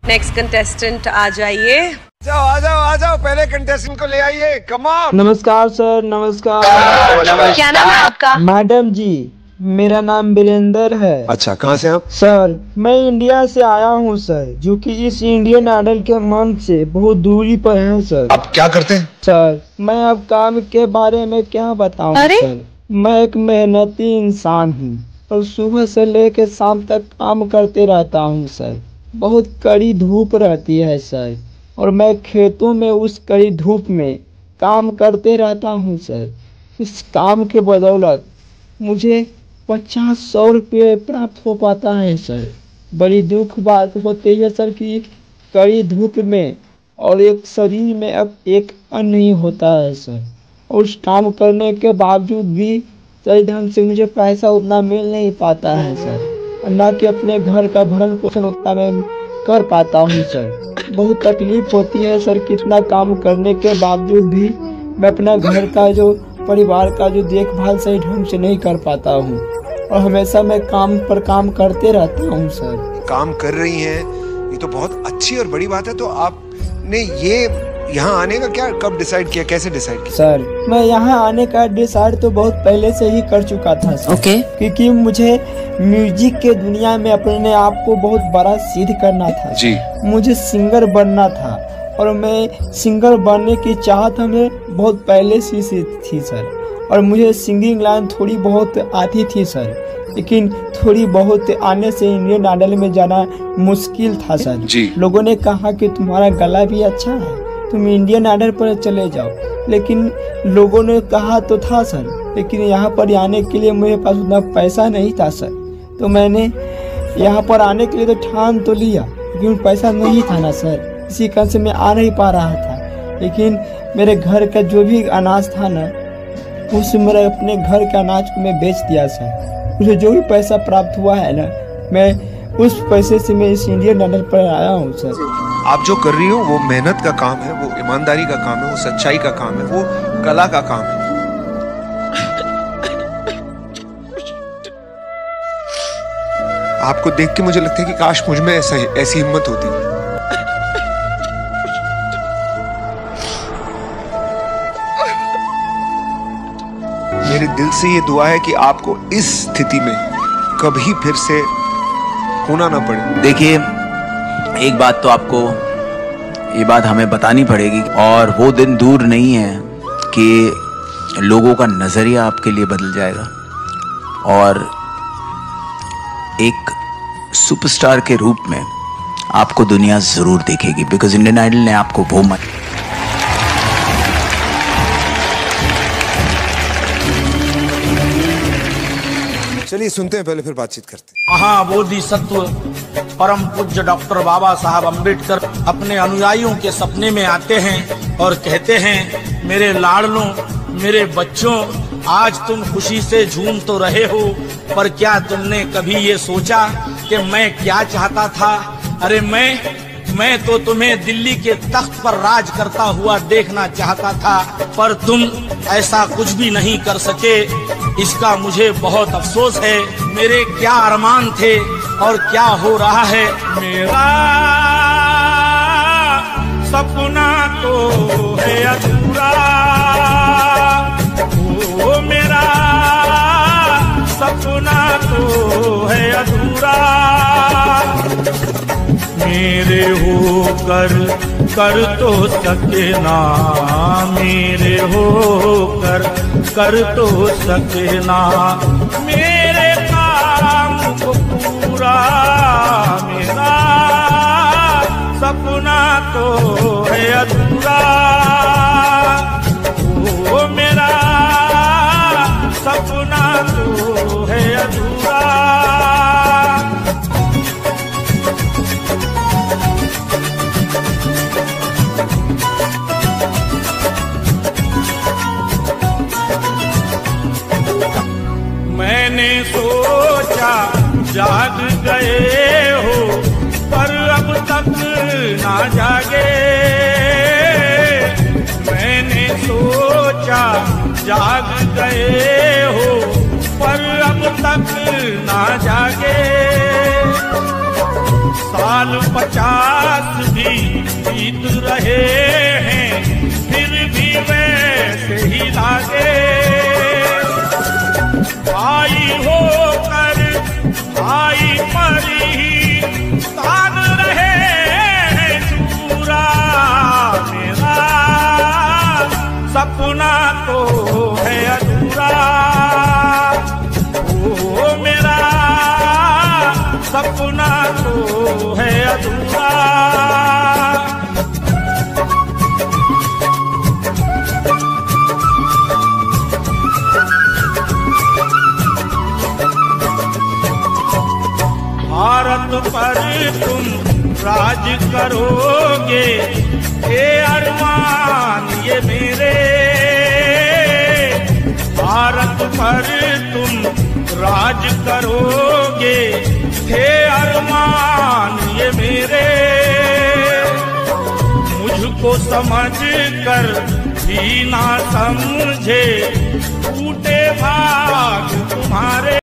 Next contestant आ जाइए। आ जाओ पहले कंटेस्टेंट को ले आइए। Come on. नमस्कार सर, नमस्कार। क्या नाम है आपका? मैडम जी, मेरा नाम वीरेंद्र है। अच्छा, कहाँ से आप? सर, मैं इंडिया से आया हूँ सर, जो कि इस इंडियन आइडल के मंच से बहुत दूरी पर है सर। आप क्या करते हैं? सर, मैं अब काम के बारे में क्या बताऊँ सर। मैं एक मेहनती इंसान हूँ और सुबह से लेकर शाम तक काम करते रहता हूँ सर। बहुत कड़ी धूप रहती है सर, और मैं खेतों में उस कड़ी धूप में काम करते रहता हूँ सर। इस काम के बदौलत मुझे 50-100 रुपये प्राप्त हो पाता है सर। बड़ी दुख बात होती है सर कि कड़ी धूप में और एक शरीर में अब एक अन्न नहीं होता है सर। और उस काम करने के बावजूद भी सही ढंग से मुझे पैसा उतना मिल नहीं पाता है सर, ना कि अपने घर का भरण पोषण उतना मैं कर पाता हूँ सर। बहुत तकलीफ होती है सर, कितना काम करने के बावजूद भी मैं अपना घर का जो परिवार का जो देखभाल सही ढंग से नहीं कर पाता हूँ, और हमेशा मैं काम पर काम करते रहता हूँ सर। काम कर रही हैं, ये तो बहुत अच्छी और बड़ी बात है। तो आपने ये यहाँ आने का क्या कब डिसाइड किया, कैसे डिसाइड किया? सर, मैं यहाँ आने का डिसाइड तो बहुत पहले से ही कर चुका था सर। क्योंकि मुझे म्यूजिक के दुनिया में अपने आप को बहुत बड़ा सिद्ध करना था जी। मुझे सिंगर बनना था, और मैं सिंगर बनने की चाहत हमें बहुत पहले से थी सर। और मुझे सिंगिंग लाइन थोड़ी बहुत आती थी सर, लेकिन थोड़ी बहुत आने से इंडियन आइडल में जाना मुश्किल था सर जी। लोगों ने कहा कि तुम्हारा गला भी अच्छा है, तुम इंडियन आइडल पर चले जाओ। लेकिन लोगों ने कहा तो था सर, लेकिन यहाँ पर आने के लिए मेरे पास उतना पैसा नहीं था सर। तो मैंने यहाँ पर आने के लिए तो ठान तो लिया, लेकिन पैसा नहीं था ना सर, इसी कारण से मैं आ नहीं पा रहा था। लेकिन मेरे घर का जो भी अनाज था ना, उस मेरे अपने घर के अनाज को मैं बेच दिया सर। मुझे जो भी पैसा प्राप्त हुआ है ना, मैं उस पैसे से मैं इस इंडियन आइडल पर आया हूँ सर। आप जो कर रही हो वो मेहनत का काम है, वो ईमानदारी का काम है, वो सच्चाई का काम है, वो कला का काम है। आपको देख के मुझे लगता है कि काश मुझ में ऐसी हिम्मत होती। मेरे दिल से ये दुआ है कि आपको इस स्थिति में कभी फिर से होना ना पड़े। देखिए, एक बात तो आपको ये बात हमें बतानी पड़ेगी, और वो दिन दूर नहीं है कि लोगों का नजरिया आपके लिए बदल जाएगा और एक सुपरस्टार के रूप में आपको दुनिया जरूर देखेगी, बिकॉज इंडियन आइडल ने आपको वो मत। चलिए सुनते हैं, पहले फिर बातचीत करते हैं। महाबोधिसत्व परम पूज्य डॉक्टर बाबा साहब अम्बेडकर अपने अनुयायियों के सपने में आते हैं और कहते हैं, मेरे लाडलों, मेरे बच्चों, आज तुम खुशी से झूम तो रहे हो, पर क्या तुमने कभी ये सोचा कि मैं क्या चाहता था? अरे मैं तो तुम्हें दिल्ली के तख्त पर राज करता हुआ देखना चाहता था, पर तुम ऐसा कुछ भी नहीं कर सके। इसका मुझे बहुत अफसोस है। मेरे क्या अरमान थे और क्या हो रहा है। मेरा सपना तो है अधूरा, ओ मेरा सपना तो है अधूरा। मेरे होकर कर तो सके ना, मेरे होकर कर तो सके ना, मेरे काम को पूरा। मेरा सपना तो है अधूरा, ओ मेरा सपना तो है अधूरा। मैंने सोचा जाग गए हो, पर अब तक ना जागे। मैंने सोचा जाग गए हो, पर अब तक ना जागे। साल 50 भी बीत रहे हैं, फिर भी वैसे ही लागे। भाई होकर भाई पर ही तान रहे हैं चूरा। मेरा सपना तो है अधूरा, ओ मेरा सपना तो है अधूरा। भारत पर तुम राज करोगे, ये अरमान ये मेरे। भारत पर तुम राज करोगे, ये अरमान ये मेरे। मुझको समझ कर भी ना समझे, टूटे भाग तुम्हारे।